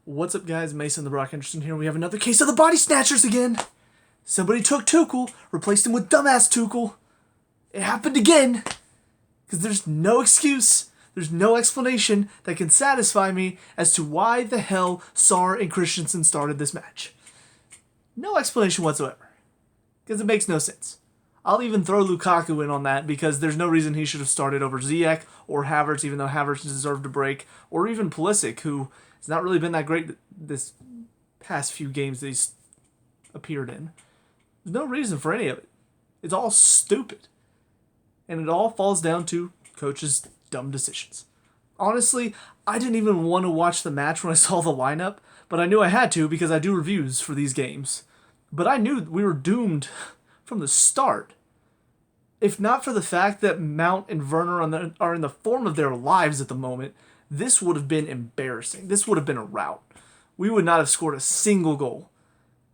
What's up, guys? Mason the Brock Henderson here. We have another case of the body snatchers again. Somebody took Tuchel, replaced him with dumbass Tuchel. It happened again. Because there's no excuse, there's no explanation that can satisfy me as to why the hell Sarr and Christensen started this match. No explanation whatsoever. Because it makes no sense. I'll even throw Lukaku in on that because there's no reason he should have started over Ziyech or Havertz, even though Havertz deserved a break, or even Pulisic, who has not really been that great this past few games that he's appeared in. There's no reason for any of it. It's all stupid. And it all falls down to coaches' dumb decisions. Honestly, I didn't even want to watch the match when I saw the lineup, but I knew I had to because I do reviews for these games. But I knew we were doomed from the start. If not for the fact that Mount and Verner are in the form of their lives at the moment, this would have been embarrassing. This would have been a rout. We would not have scored a single goal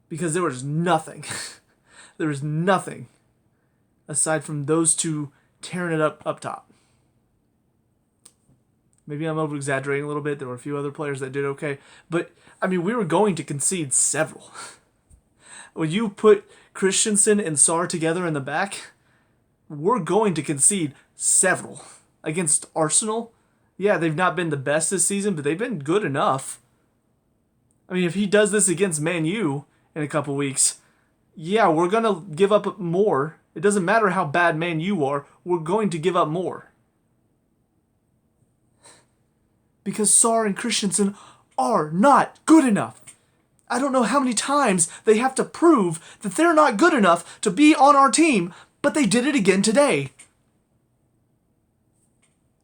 because there was nothing. There was nothing aside from those two tearing it up top. Maybe I'm over-exaggerating a little bit. There were a few other players that did okay. But, I mean, we were going to concede several. When you put Christensen and Sarr together in the back, we're going to concede several. Against Arsenal, yeah, they've not been the best this season, but they've been good enough. I mean, if he does this against Man U in a couple weeks, yeah, we're going to give up more. It doesn't matter how bad Man U are, we're going to give up more. Because Sarr and Christensen are not good enough. I don't know how many times they have to prove that they're not good enough to be on our team, but they did it again today.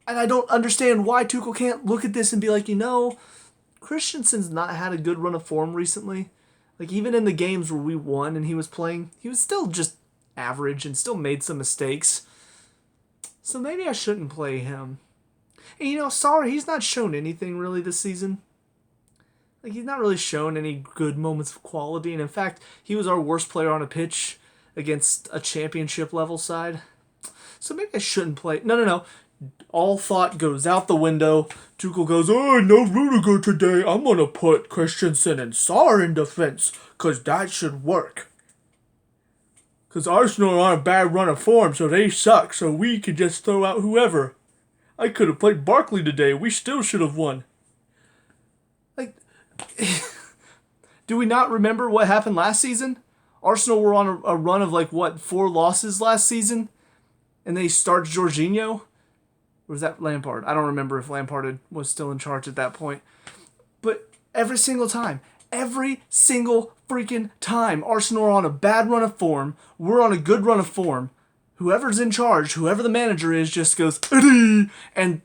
And I don't understand why Tuchel can't look at this and be like, Christensen's not had a good run of form recently. Like, even in the games where we won and he was playing, he was still just average and still made some mistakes. So maybe I shouldn't play him. And sorry, he's not shown anything really this season. Like, he's not really shown any good moments of quality. And in fact, he was our worst player on a pitch against a championship level side. So maybe I shouldn't play. No. All thought goes out the window. Tuchel goes, oh, no Rudiger today. I'm going to put Christensen and Sarr in defense because that should work. Because Arsenal are on a bad run of form, so they suck. So we could just throw out whoever. I could have played Barkley today. We still should have won. Like, do we not remember what happened last season? Arsenal were on a run of 4 losses last season? And they started Jorginho? Or was that Lampard? I don't remember if Lampard was still in charge at that point. But every single time, every single freaking time, Arsenal are on a bad run of form. We're on a good run of form. Whoever's in charge, whoever the manager is, just goes, and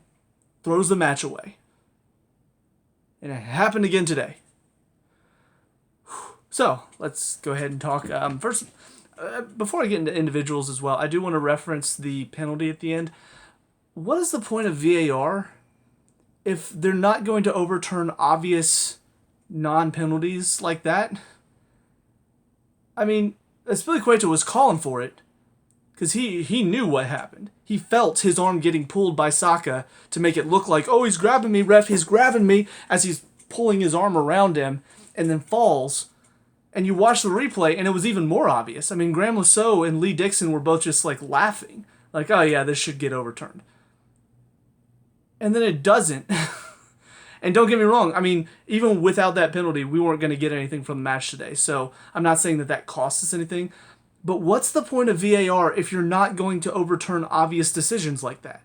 throws the match away. And it happened again today. So, let's go ahead and talk. First, before I get into individuals as well, I do want to reference the penalty at the end. What is the point of VAR if they're not going to overturn obvious non-penalties like that? I mean, Azpilicueta was calling for it because he knew what happened. He felt his arm getting pulled by Saka to make it look like, oh, he's grabbing me, ref, he's grabbing me, as he's pulling his arm around him and then falls. And you watch the replay, and it was even more obvious. I mean, Graham Lasso and Lee Dixon were both just laughing. Like, oh yeah, this should get overturned. And then it doesn't. And don't get me wrong, I mean, even without that penalty, we weren't going to get anything from the match today. So I'm not saying that costs us anything. But what's the point of VAR if you're not going to overturn obvious decisions like that?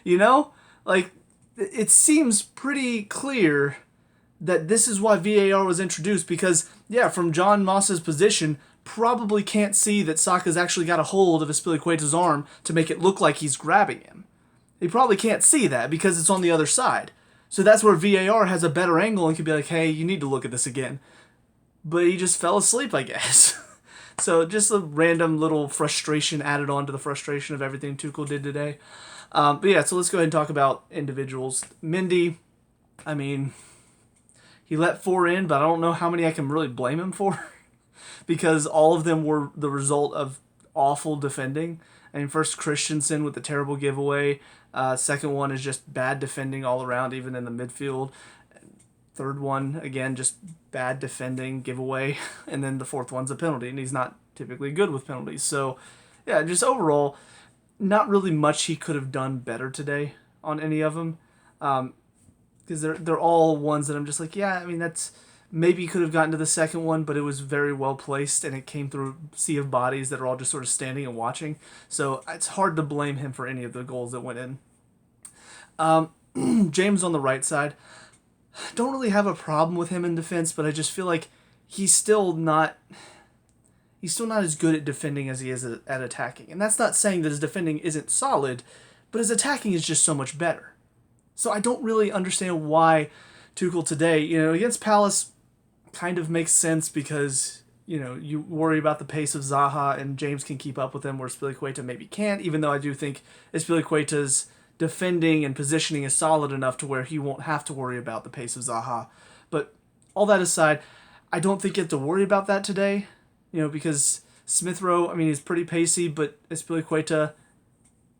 It seems pretty clear that this is why VAR was introduced because, yeah, from John Moss's position, probably can't see that Saka's actually got a hold of Azpilicueta's arm to make it look like he's grabbing him. He probably can't see that because it's on the other side. So that's where VAR has a better angle and can be like, hey, you need to look at this again. But he just fell asleep, I guess. So just a random little frustration added on to the frustration of everything Tuchel did today. But yeah, so let's go ahead and talk about individuals. Mendy, I mean, he let 4 in, but I don't know how many I can really blame him for because all of them were the result of awful defending. I mean, first Christensen with the terrible giveaway. Second one is just bad defending all around, even in the midfield. Third one, again, just bad defending, giveaway. And then the fourth one's a penalty, and he's not typically good with penalties. So, yeah, just overall, not really much he could have done better today on any of them. Because they're all ones that I'm just like, yeah, I mean, that's maybe could have gotten to the second one, but it was very well placed, and it came through a sea of bodies that are all just sort of standing and watching. So it's hard to blame him for any of the goals that went in. James on the right side, don't really have a problem with him in defense, but I just feel like he's still not as good at defending as he is at attacking. And that's not saying that his defending isn't solid, but his attacking is just so much better. So I don't really understand why Tuchel today, against Palace kind of makes sense because, you worry about the pace of Zaha and James can keep up with him where Spilicueta maybe can't, even though I do think Spilicueta's defending and positioning is solid enough to where he won't have to worry about the pace of Zaha. But all that aside, I don't think you have to worry about that today, because Smith Rowe, I mean, he's pretty pacey, but Spilicueta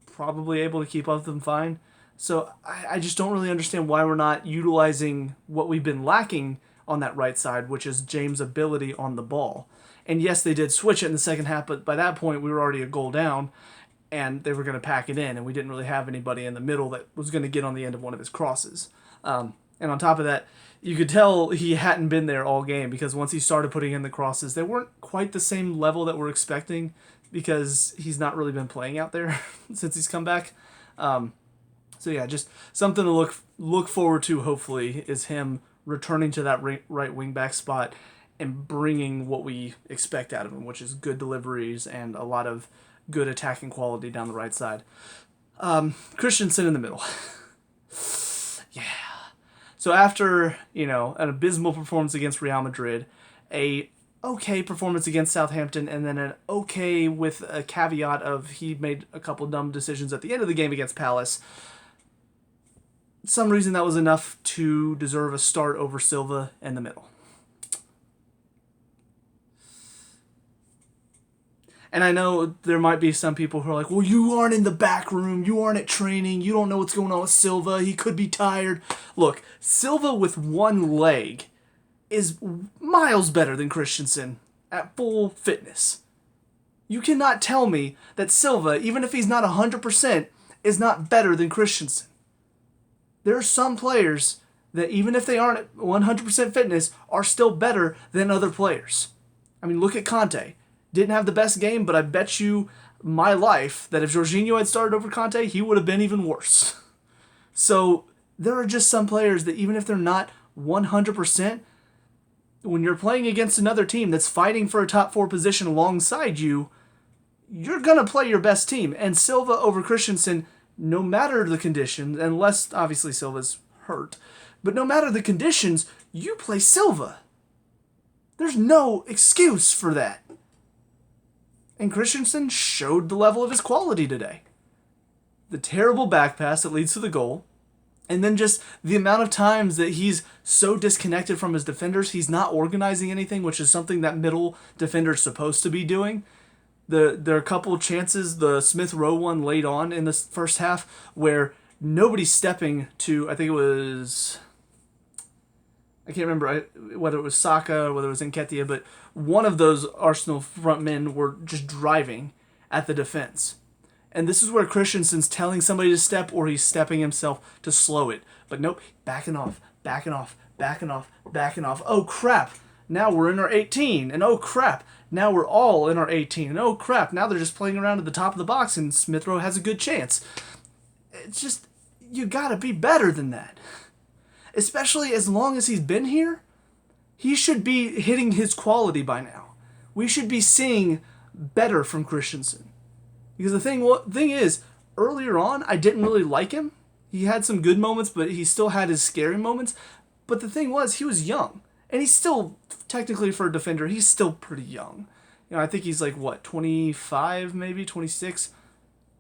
probably able to keep up with him fine. So I just don't really understand why we're not utilizing what we've been lacking on that right side, which is James' ability on the ball. And yes, they did switch it in the second half, but by that point we were already a goal down, and they were going to pack it in, and we didn't really have anybody in the middle that was going to get on the end of one of his crosses. And on top of that, you could tell he hadn't been there all game, because once he started putting in the crosses, they weren't quite the same level that we're expecting, because he's not really been playing out there since he's come back. So yeah, just something to look forward to, hopefully, is him returning to that right wing back spot and bringing what we expect out of him, which is good deliveries and a lot of good attacking quality down the right side. Christensen in the middle. Yeah. So after, an abysmal performance against Real Madrid, a okay performance against Southampton, and then an okay with a caveat of he made a couple dumb decisions at the end of the game against Palace, some reason that was enough to deserve a start over Silva in the middle. And I know there might be some people who are like, well, you aren't in the back room, you aren't at training, you don't know what's going on with Silva, he could be tired. Look, Silva with one leg is miles better than Christensen at full fitness. You cannot tell me that Silva, even if he's not 100%, is not better than Christensen. There are some players that, even if they aren't at 100% fitness, are still better than other players. I mean, look at Kante. Didn't have the best game, but I bet you my life that if Jorginho had started over Kante, he would have been even worse. So there are just some players that, even if they're not 100%, when you're playing against another team that's fighting for a top 4 position alongside you, you're going to play your best team. And Silva over Christensen, no matter the conditions, unless obviously Silva's hurt, but no matter the conditions, you play Silva. There's no excuse for that. And Christensen showed the level of his quality today. The terrible back pass that leads to the goal, and then just the amount of times that he's so disconnected from his defenders, he's not organizing anything, which is something that middle defender's supposed to be doing. There are a couple of chances, the Smith Rowe one late on in the first half, where nobody's stepping to, I think it was, I can't remember whether it was Saka or whether it was Nketiah, but one of those Arsenal front men were just driving at the defense. And this is where Christensen's telling somebody to step, or he's stepping himself to slow it. But nope, backing off. Oh crap, now we're in our 18, and oh crap, now we're all in our 18, and oh crap, now they're just playing around at the top of the box and Smith Rowe has a good chance. It's just, you gotta be better than that. Especially as long as he's been here, he should be hitting his quality by now. We should be seeing better from Christensen. Because the thing is, earlier on, I didn't really like him. He had some good moments, but he still had his scary moments. But the thing was, he was young. And he's still, technically for a defender, he's still pretty young. I think he's like, 25 maybe, 26?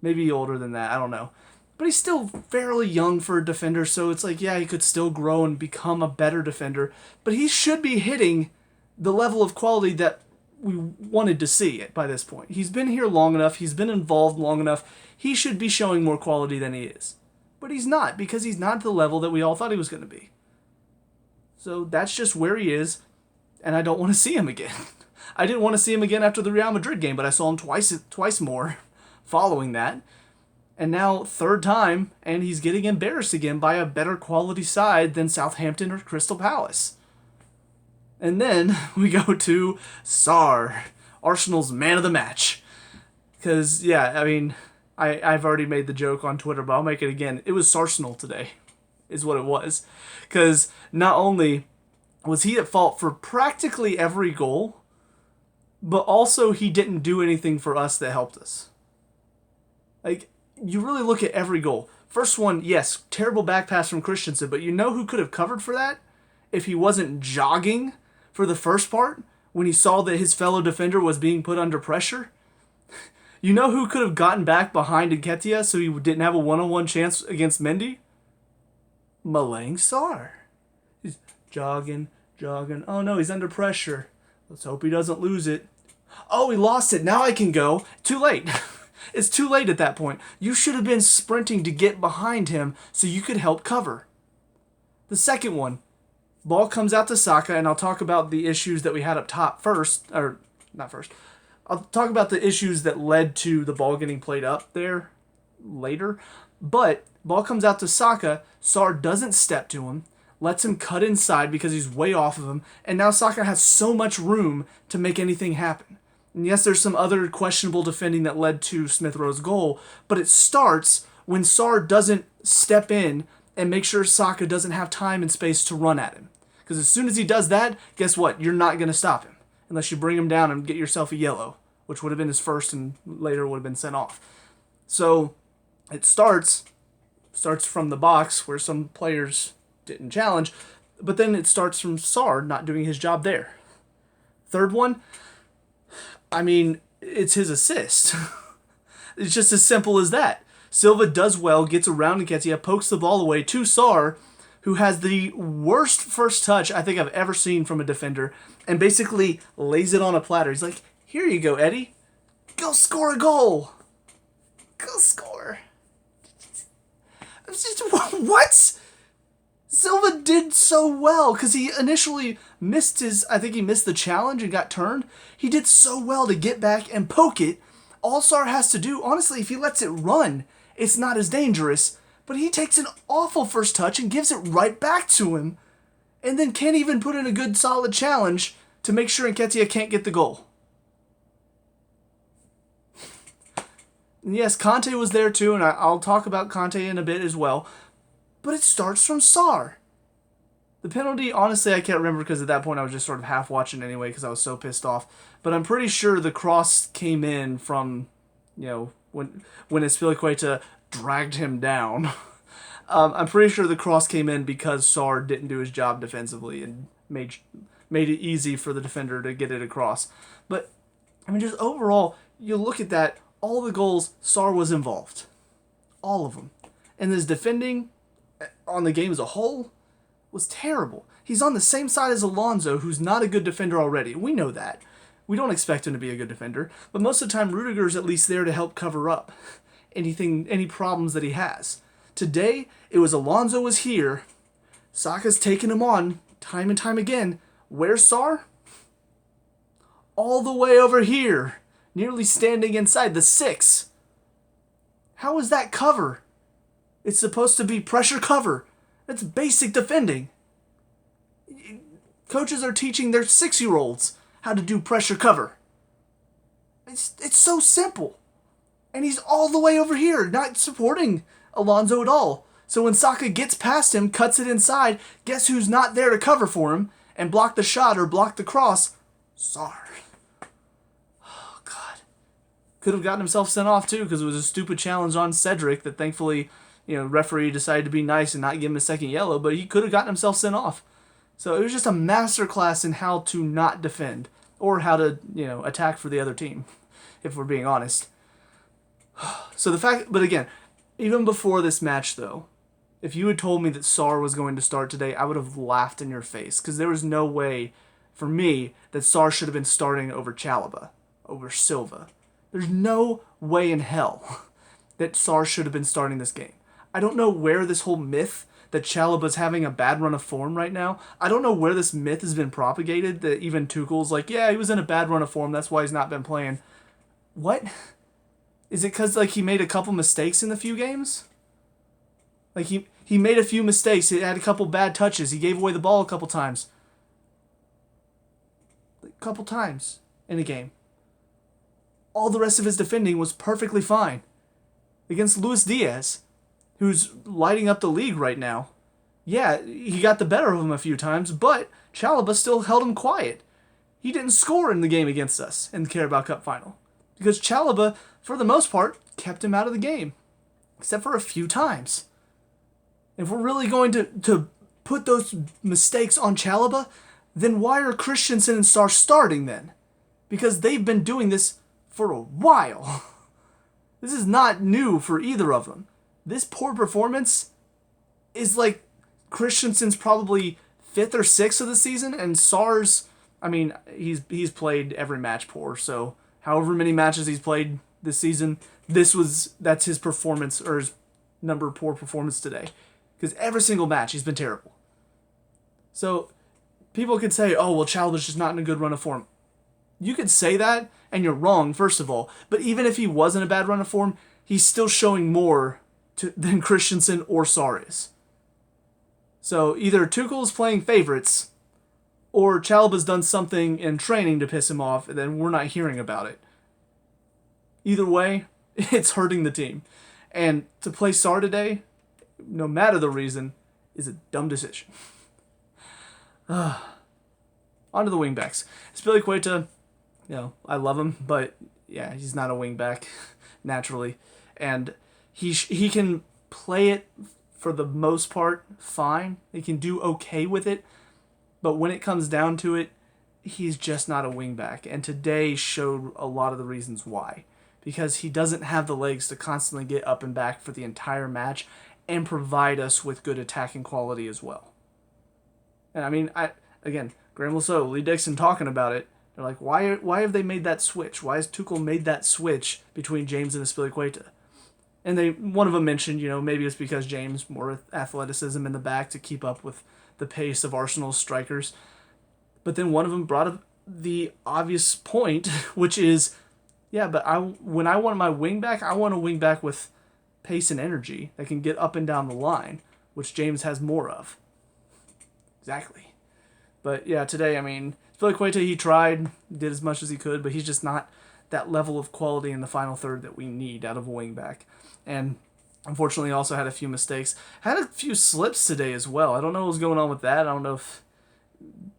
Maybe older than that, I don't know. But he's still fairly young for a defender, so it's like, yeah, he could still grow and become a better defender. But he should be hitting the level of quality that we wanted to see it by this point. He's been here long enough. He's been involved long enough. He should be showing more quality than he is. But he's not, because he's not at the level that we all thought he was going to be. So that's just where he is, and I don't want to see him again. I didn't want to see him again after the Real Madrid game, but I saw him twice more following that. And now, third time, and he's getting embarrassed again by a better quality side than Southampton or Crystal Palace. And then we go to Sarr, Arsenal's man of the match. Because, yeah, I mean, I've already made the joke on Twitter, but I'll make it again. It was Sarsenal today, is what it was. Because not only was he at fault for practically every goal, but also he didn't do anything for us that helped us. Like, you really look at every goal. First one, yes, terrible back pass from Christensen, but you know who could have covered for that? If he wasn't jogging for the first part, when he saw that his fellow defender was being put under pressure? You know who could have gotten back behind Nketiah so he didn't have a one-on-one chance against Mendy? Malang Sarr. He's jogging. Oh no, he's under pressure. Let's hope he doesn't lose it. Oh, he lost it. Now I can go. Too late. It's too late at that point. You should have been sprinting to get behind him so you could help cover. The second one. Ball comes out to Saka, and I'll talk about the issues that we had up top first. Or, not first. I'll talk about the issues that led to the ball getting played up there later. But, ball comes out to Saka. Sarr doesn't step to him. Lets him cut inside because he's way off of him. And now Saka has so much room to make anything happen. And yes, there's some other questionable defending that led to Smith Rowe's goal. But it starts when Sarr doesn't step in and make sure Saka doesn't have time and space to run at him. Because as soon as he does that, guess what? You're not going to stop him. Unless you bring him down and get yourself a yellow. Which would have been his first and later would have been sent off. So, it starts from the box where some players didn't challenge, but then it starts from Sarr not doing his job there. Third one, I mean, it's his assist. It's just as simple as that. Silva does well, gets around Nketiah, pokes the ball away to Sarr, who has the worst first touch I think I've ever seen from a defender, and basically lays it on a platter. He's like, here you go, Eddie. Go score a goal. Go score. What? Silva did so well because he initially missed the challenge and got turned. He did so well to get back and poke it. All Sarr has to do, honestly, if he lets it run, it's not as dangerous. But he takes an awful first touch and gives it right back to him. And then can't even put in a good solid challenge to make sure Nketiah can't get the goal. And yes, Kante was there too, and I'll talk about Kante in a bit as well. But it starts from Sarr. The penalty, honestly, I can't remember because at that point I was just sort of half watching anyway because I was so pissed off. But I'm pretty sure the cross came in from, when Azpilicueta dragged him down. I'm pretty sure the cross came in because Sarr didn't do his job defensively and made it easy for the defender to get it across. But, I mean, just overall, you look at that, all the goals, Sarr was involved. All of them. And his defending on the game as a whole was terrible. He's on the same side as Alonso, who's not a good defender already. We know that. We don't expect him to be a good defender. But most of the time, Rudiger's at least there to help cover up any problems that he has. Today, it was Alonso was here. Saka's taken him on time and time again. Where's Sarr? All the way over here. Nearly standing inside the 6. How is that cover? It's supposed to be pressure cover. That's basic defending. Coaches are teaching their 6-year-olds how to do pressure cover. It's so simple. And he's all the way over here, not supporting Alonso at all. So when Saka gets past him, cuts it inside, guess who's not there to cover for him and block the shot or block the cross? Sarr. Oh, God. Could have gotten himself sent off, too, because it was a stupid challenge on Cedric that thankfully, referee decided to be nice and not give him a second yellow, but he could have gotten himself sent off. So it was just a masterclass in how to not defend or how to, attack for the other team, if we're being honest. So but again, even before this match, though, if you had told me that Sarr was going to start today, I would have laughed in your face because there was no way for me, that Sarr should have been starting over Chalobah, over Silva. There's no way in hell that Sarr should have been starting this game. I don't know where this whole myth that Chalobah's having a bad run of form right now. I don't know where this myth has been propagated that even Tuchel's like, yeah, he was in a bad run of form, that's why he's not been playing. What? Is it because he made a couple mistakes in the few games? He made a few mistakes. He had a couple bad touches. He gave away the ball a couple times. A couple times in a game. All the rest of his defending was perfectly fine. Against Luis Diaz, who's lighting up the league right now. Yeah, he got the better of him a few times, but Chalobah still held him quiet. He didn't score in the game against us in the Carabao Cup final. Because Chalobah, for the most part, kept him out of the game. Except for a few times. If we're really going to put those mistakes on Chalobah, then why are Christensen and Sarr starting then? Because they've been doing this for a while. This is not new for either of them. This poor performance is like Christensen's probably 5th or 6th of the season, and Sarr's, I mean, he's played every match poor, so however many matches he's played this season, that's his performance, or his number poor performance today. Because every single match, he's been terrible. So, people could say, oh, well, Chalobah's just not in a good run of form. You could say that, and you're wrong, first of all. But even if he was in a bad run of form, he's still showing more than Christensen or Sarr is. So, either Tuchel's playing favorites, or Chalobah's done something in training to piss him off, and then we're not hearing about it. Either way, it's hurting the team. And to play Sarr today, no matter the reason, is a dumb decision. On to the wingbacks. Spilicueta, I love him, but yeah, he's not a wingback naturally. And he can play it for the most part fine. He can do okay with it. But when it comes down to it, he's just not a wingback. And today showed a lot of the reasons why. Because he doesn't have the legs to constantly get up and back for the entire match and provide us with good attacking quality as well. And I mean, Graham Lasso, Lee Dixon talking about it. They're like, why have they made that switch? Why has Tuchel made that switch between James and Spilicueta? And one of them mentioned, maybe it's because James more athleticism in the back to keep up with the pace of Arsenal's strikers. But then one of them brought up the obvious point, which is, yeah, but when I want my wing back, I want a wing back with pace and energy that can get up and down the line, which James has more of. Exactly. But yeah, today, I mean, Spilicueta, he tried, did as much as he could, but he's just not that level of quality in the final third that we need out of a wing back. And unfortunately, also had a few mistakes. Had a few slips today as well. I don't know what was going on with that. I don't know if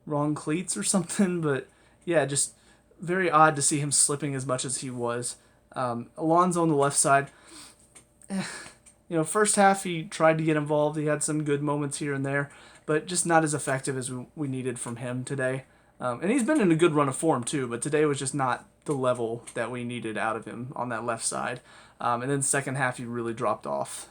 wrong cleats or something, but yeah, just very odd to see him slipping as much as he was. Alonso on the left side, first half he tried to get involved. He had some good moments here and there, but just not as effective as we needed from him today. And he's been in a good run of form too, but today was just not the level that we needed out of him on that left side. And then second half he really dropped off.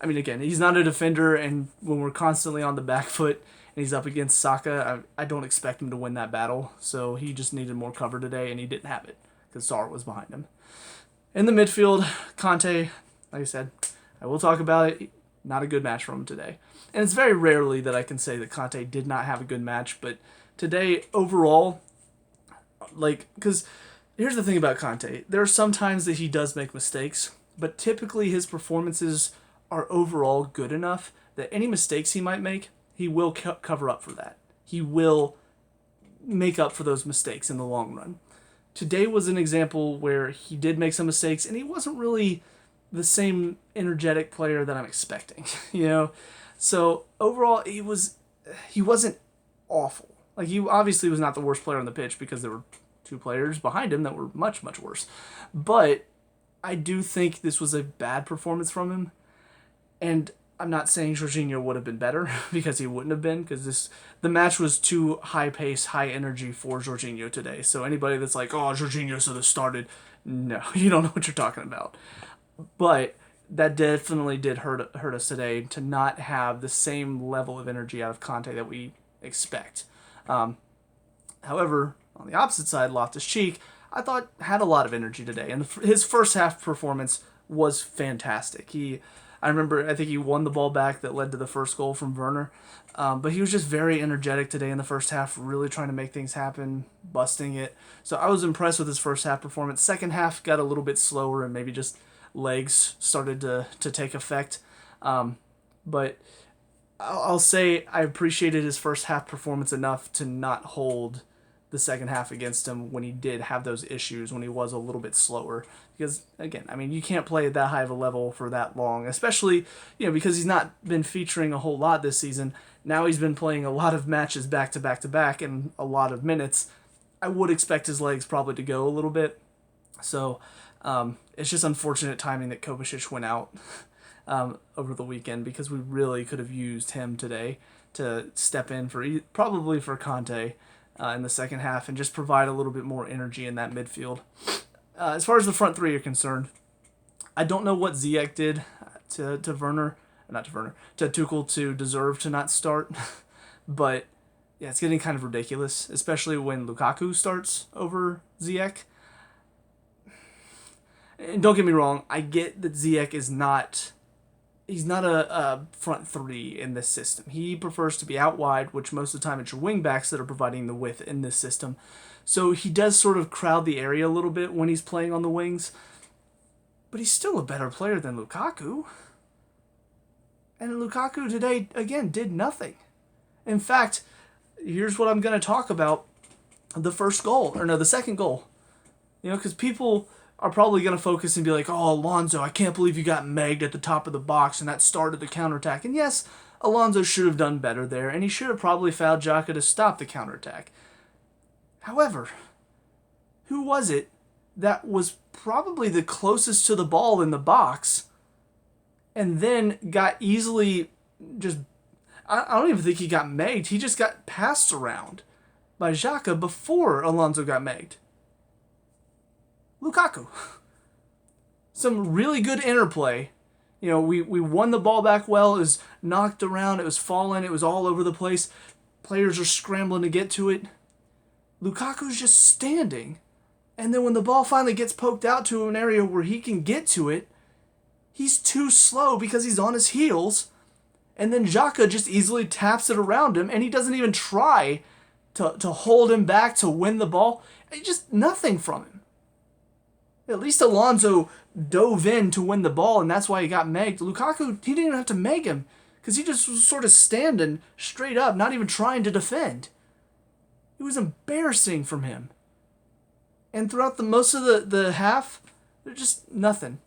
Again, he's not a defender, and when we're constantly on the back foot and he's up against Saka, I don't expect him to win that battle. So he just needed more cover today, and he didn't have it because Sarr was behind him. In the midfield, Kante, like I said, I will talk about it. Not a good match for him today. And it's very rarely that I can say that Kante did not have a good match, but today, overall, because here's the thing about Kante. There are some times that he does make mistakes, but typically his performances are overall good enough that any mistakes he might make, he will cover up for that. He will make up for those mistakes in the long run. Today was an example where he did make some mistakes, and he wasn't really the same energetic player that I'm expecting, So overall, he wasn't awful. He obviously was not the worst player on the pitch because there were two players behind him that were much, much worse. But I do think this was a bad performance from him. And I'm not saying Jorginho would have been better because he wouldn't have been, because the match was too high pace, high energy for Jorginho today. So anybody that's like, oh, Jorginho should have started, no, you don't know what you're talking about. But that definitely did hurt us today to not have the same level of energy out of Kante that we expect. However, on the opposite side, Loftus-Cheek, I thought had a lot of energy today, and his first half performance was fantastic. I remember, I think he won the ball back that led to the first goal from Verner, but he was just very energetic today in the first half, really trying to make things happen, busting it. So I was impressed with his first half performance. Second half got a little bit slower, and maybe just legs started to take effect. But I'll say I appreciated his first half performance enough to not hold the second half against him when he did have those issues, when he was a little bit slower. Because, again, I mean, you can't play at that high of a level for that long, especially, because he's not been featuring a whole lot this season. Now he's been playing a lot of matches back to back to back and a lot of minutes. I would expect his legs probably to go a little bit. So it's just unfortunate timing that Kovacic went out over the weekend, because we really could have used him today to step in probably for Kante in the second half and just provide a little bit more energy in that midfield. As far as the front three are concerned, I don't know what Ziyech did to Tuchel to deserve to not start, but yeah, it's getting kind of ridiculous, especially when Lukaku starts over Ziyech. And don't get me wrong, I get that Ziyech is not... He's not a front three in this system. He prefers to be out wide, which most of the time it's your wing backs that are providing the width in this system. So he does sort of crowd the area a little bit when he's playing on the wings. But he's still a better player than Lukaku. And Lukaku today, again, did nothing. In fact, here's what I'm going to talk about. The second goal. Because people are probably going to focus and be like, oh, Alonso, I can't believe you got megged at the top of the box and that started the counterattack. And yes, Alonso should have done better there, and he should have probably fouled Xhaka to stop the counterattack. However, who was it that was probably the closest to the ball in the box and then got easily just... I don't even think he got megged. He just got passed around by Xhaka before Alonso got megged. Lukaku. Some really good interplay. We won the ball back well. It was knocked around. It was falling. It was all over the place. Players are scrambling to get to it. Lukaku's just standing. And then when the ball finally gets poked out to an area where he can get to it, he's too slow because he's on his heels. And then Xhaka just easily taps it around him, and he doesn't even try to hold him back to win the ball. Just nothing from him. At least Alonso dove in to win the ball, and that's why he got megged. Lukaku, he didn't even have to meg him, because he just was sort of standing straight up, not even trying to defend. It was embarrassing from him. And throughout most of the half, there's just nothing.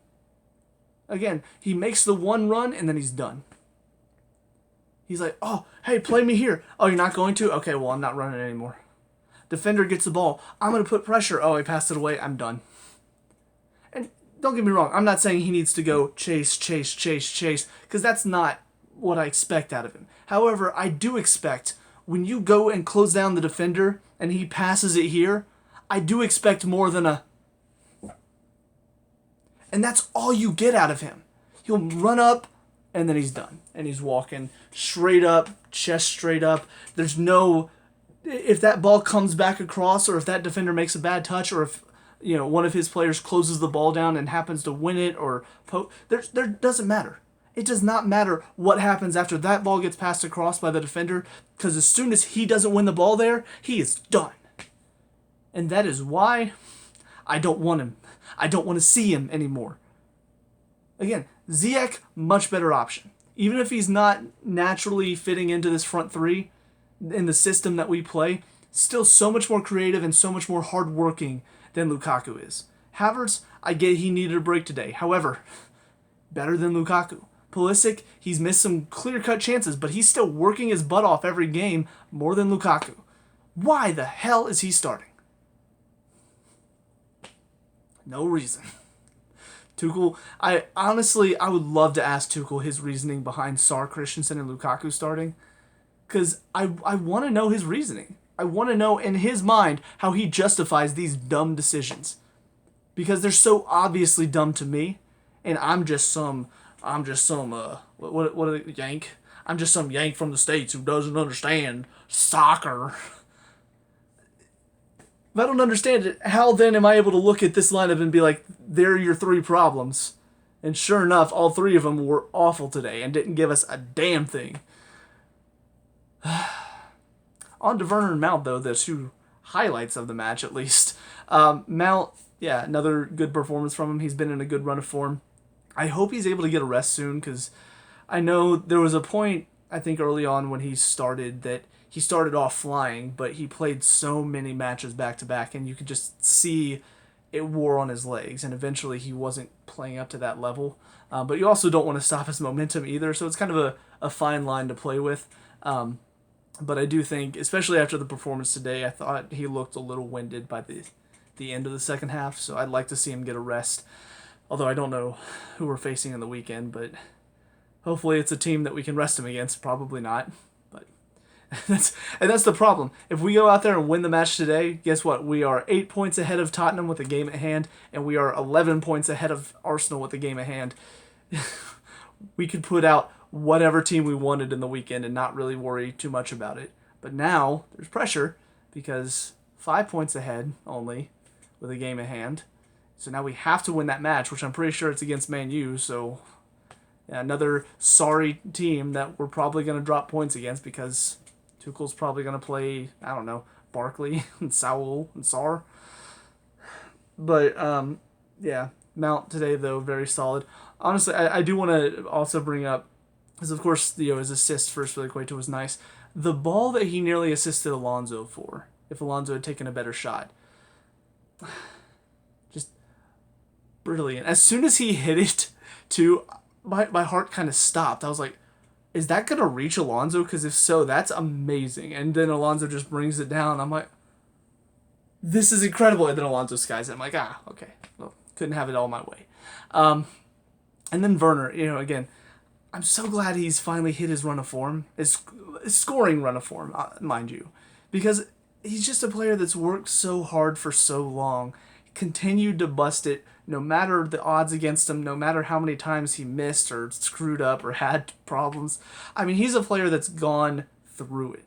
Again, he makes the one run, and then he's done. He's like, oh, hey, play me here. Oh, you're not going to? Okay, well, I'm not running anymore. Defender gets the ball. I'm going to put pressure. Oh, he passed it away. I'm done. And don't get me wrong, I'm not saying he needs to go chase, because that's not what I expect out of him. However, I do expect when you go and close down the defender and he passes it here, I do expect more than a... And that's all you get out of him. He'll run up, and then he's done. And he's walking straight up, chest straight up. There's no... If that ball comes back across, or if that defender makes a bad touch, or if one of his players closes the ball down and happens to win it or there doesn't matter. It does not matter what happens after that ball gets passed across by the defender, because as soon as he doesn't win the ball there, he is done. And that is why I don't want him. I don't want to see him anymore. Again, Ziyech, much better option. Even if he's not naturally fitting into this front three in the system that we play, still so much more creative and so much more hardworking than Lukaku is. Havertz, I get he needed a break today. However, better than Lukaku. Pulisic, he's missed some clear-cut chances, but he's still working his butt off every game more than Lukaku. Why the hell is he starting? No reason. Tuchel, I would love to ask Tuchel his reasoning behind Sar, Christensen, and Lukaku starting, because I want to know his reasoning. I want to know in his mind how he justifies these dumb decisions, because they're so obviously dumb to me, and I'm just some Yank. I'm just some Yank from the States who doesn't understand soccer. if I don't understand it, how then am I able to look at this lineup and be like, there are your three problems? And sure enough, all three of them were awful today and didn't give us a damn thing. On to Verner and Mount, though, the two highlights of the match, at least. Mount, yeah, another good performance from him. He's been in a good run of form. I hope he's able to get a rest soon, because I know there was a point, I think, early on when he started off flying, but he played so many matches back-to-back, and you could just see it wore on his legs, and eventually he wasn't playing up to that level. But you also don't want to stop his momentum either, so it's kind of a fine line to play with. But I do think, especially after the performance today, I thought he looked a little winded by the end of the second half, so I'd like to see him get a rest. Although I don't know who we're facing in the weekend, but hopefully it's a team that we can rest him against. Probably not. But that's the problem. If we go out there and win the match today, guess what? We are 8 points ahead of Tottenham with a game at hand, and we are 11 points ahead of Arsenal with a game at hand. We could put out whatever team we wanted in the weekend and not really worry too much about it. But now there's pressure because 5 points ahead only with a game at hand. So now we have to win that match, which I'm pretty sure it's against Man U. So yeah, another sorry team that we're probably going to drop points against because Tuchel's probably going to play, I don't know, Barkley and Saul and Sarr. But yeah, Mount today, though, very solid. Honestly, I do want to also bring up, because of course, his assist first really quick was nice. The ball that he nearly assisted Alonso for, if Alonso had taken a better shot. Just brilliant. As soon as he hit it, too, my heart kind of stopped. I was like, is that going to reach Alonso? Because if so, that's amazing. And then Alonso just brings it down. I'm like, this is incredible. And then Alonso skies it. I'm like, okay. Well, couldn't have it all my way. And then Verner, again, I'm so glad he's finally hit his run of form, his scoring run of form, mind you, because he's just a player that's worked so hard for so long, continued to bust it, no matter the odds against him, no matter how many times he missed or screwed up or had problems. I mean, he's a player that's gone through it.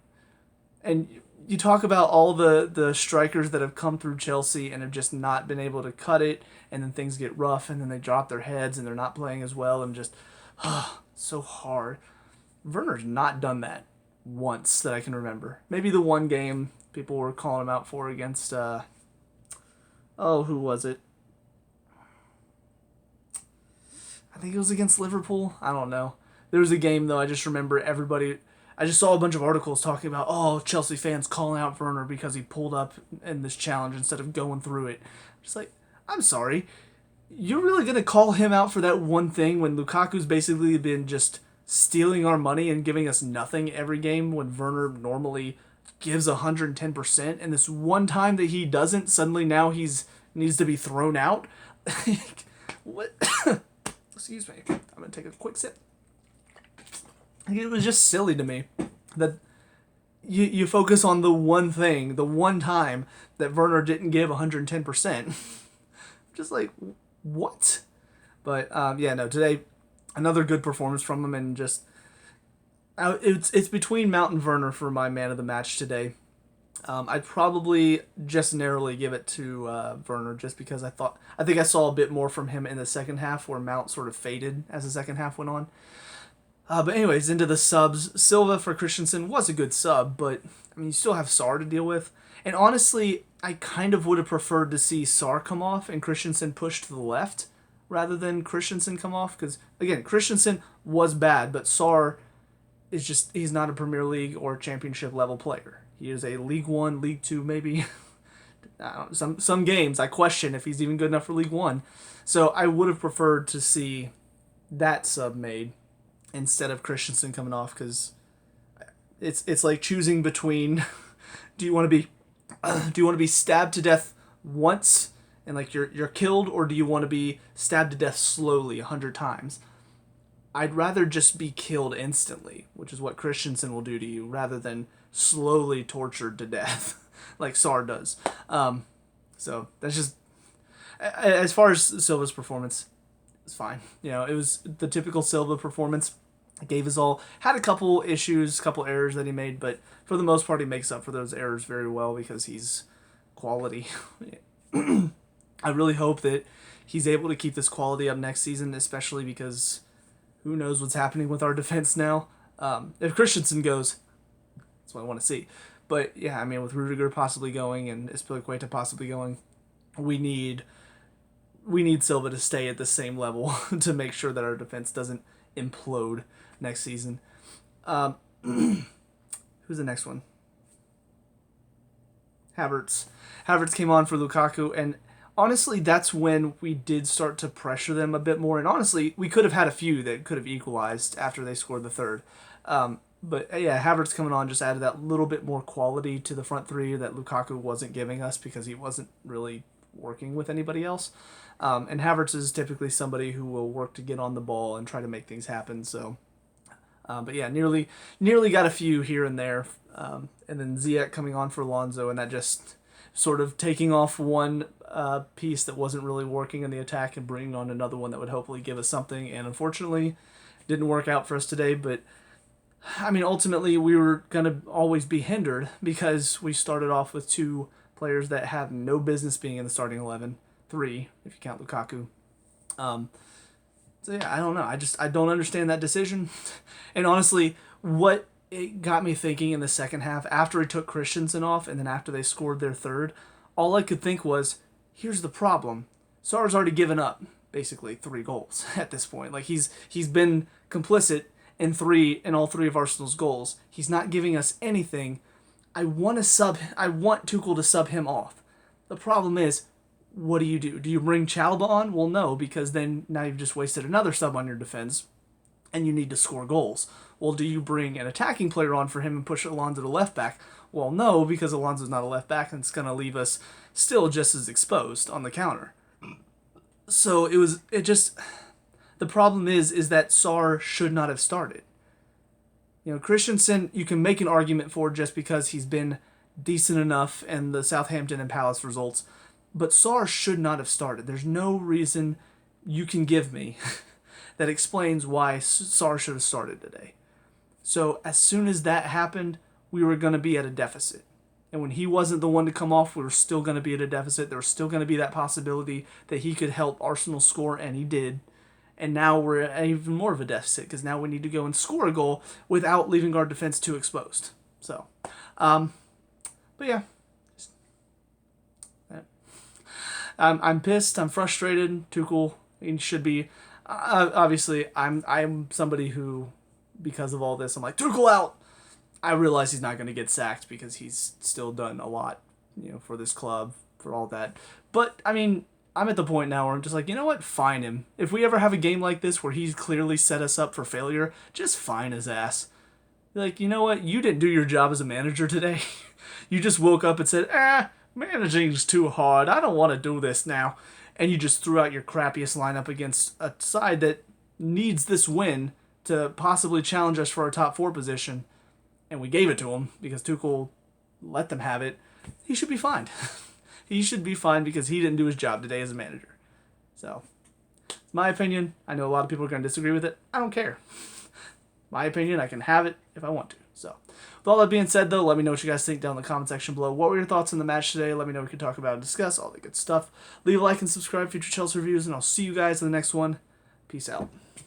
And you talk about all the strikers that have come through Chelsea and have just not been able to cut it, and then things get rough, and then they drop their heads, and they're not playing as well, and just, so hard. Verner's not done that once that I can remember. Maybe the one game people were calling him out for against, who was it? I think it was against Liverpool. I don't know. There was a game, though, I just remember I just saw a bunch of articles talking about, Chelsea fans calling out Verner because he pulled up in this challenge instead of going through it. Just like, I'm sorry. You're really going to call him out for that one thing when Lukaku's basically been just stealing our money and giving us nothing every game when Verner normally gives 110%, and this one time that he doesn't, suddenly now he's needs to be thrown out? What? Excuse me. I'm going to take a quick sip. It was just silly to me that you focus on the one thing, the one time that Verner didn't give 110%. Just like, what? But today, another good performance from him, and just it's between Mount and Verner for my man of the match today. I'd probably just narrowly give it to Verner, just because I think I saw a bit more from him in the second half, where Mount sort of faded as the second half went on. But anyways, into the subs. Silva for Christensen was a good sub, but I mean, you still have Sarr to deal with. And honestly, I kind of would have preferred to see Sarr come off and Christensen push to the left rather than Christensen come off. Because, again, Christensen was bad, but Sarr he's not a Premier League or Championship level player. He is a League 1, League 2, maybe. Some games I question if he's even good enough for League 1. So I would have preferred to see that sub made instead of Christensen coming off, because it's like choosing between do you want to be stabbed to death once and like you're killed, or do you want to be stabbed to death slowly 100 times? I'd rather just be killed instantly, which is what Christensen will do to you, rather than slowly tortured to death like Sarr does. So that's just, as far as Silva's performance, it's fine. It was the typical Silva performance. Gave us all, had a couple issues, couple errors that he made, but for the most part he makes up for those errors very well, because he's quality. I really hope that he's able to keep this quality up next season, especially because who knows what's happening with our defense now. If Christensen goes, that's what I want to see. But yeah, I mean, with Rudiger possibly going and Azpilicueta possibly going, we need Silva to stay at the same level to make sure that our defense doesn't implode next season. Who's the next one? Havertz. Havertz came on for Lukaku, and honestly, that's when we did start to pressure them a bit more. And honestly, we could have had a few that could have equalized after they scored the third. But yeah, Havertz coming on just added that little bit more quality to the front three that Lukaku wasn't giving us because he wasn't really working with anybody else. And Havertz is typically somebody who will work to get on the ball and try to make things happen. So, but yeah, nearly got a few here and there. And then Ziyech coming on for Alonso, and that just sort of taking off one piece that wasn't really working in the attack and bringing on another one that would hopefully give us something. And unfortunately, didn't work out for us today. But I mean, ultimately, we were going to always be hindered because we started off with two players that have no business being in the starting 11. 3, if you count Lukaku. So yeah, I don't know. I don't understand that decision. And honestly, what it got me thinking in the second half, after he took Christensen off and then after they scored their third, all I could think was, here's the problem. Sarr's already given up basically 3 goals at this point. Like he's been complicit in all three of Arsenal's goals. He's not giving us anything. I want Tuchel to sub him off. The problem is, what do? Do you bring Chalobah on? Well, no, because then now you've just wasted another sub on your defense, and you need to score goals. Well, do you bring an attacking player on for him and push Alonso to left back? Well, no, because Alonso's not a left back, and it's going to leave us still just as exposed on the counter. So the problem is that Sarr should not have started. You know, Christensen, you can make an argument for just because he's been decent enough in the Southampton and Palace results. But Sarr should not have started. There's no reason you can give me that explains why Sarr should have started today. So as soon as that happened, we were going to be at a deficit. And when he wasn't the one to come off, we were still going to be at a deficit. There was still going to be that possibility that he could help Arsenal score, and he did. And now we're at even more of a deficit because now we need to go and score a goal without leaving our defense too exposed. So, but yeah. I'm pissed. I'm frustrated. Tuchel, he should be. Obviously, I'm somebody who, because of all this, I'm like, Tuchel out. I realize he's not going to get sacked because he's still done a lot, for this club, for all that. But I mean, I'm at the point now where I'm just like, you know what? Fine him. If we ever have a game like this where he's clearly set us up for failure, just fine his ass. Like, you know what? You didn't do your job as a manager today. You just woke up and said, managing's too hard. I don't want to do this now. And you just threw out your crappiest lineup against a side that needs this win to possibly challenge us for our top 4 position. And we gave it to him because Tuchel let them have it. He should be fined. He should be fined because he didn't do his job today as a manager. So, it's my opinion. I know a lot of people are going to disagree with it. I don't care. My opinion, I can have it if I want to. So, with all that being said, though, let me know what you guys think down in the comment section below. What were your thoughts on the match today? Let me know what we can talk about and discuss, all the good stuff. Leave a like and subscribe for future Chelsea reviews, and I'll see you guys in the next one. Peace out.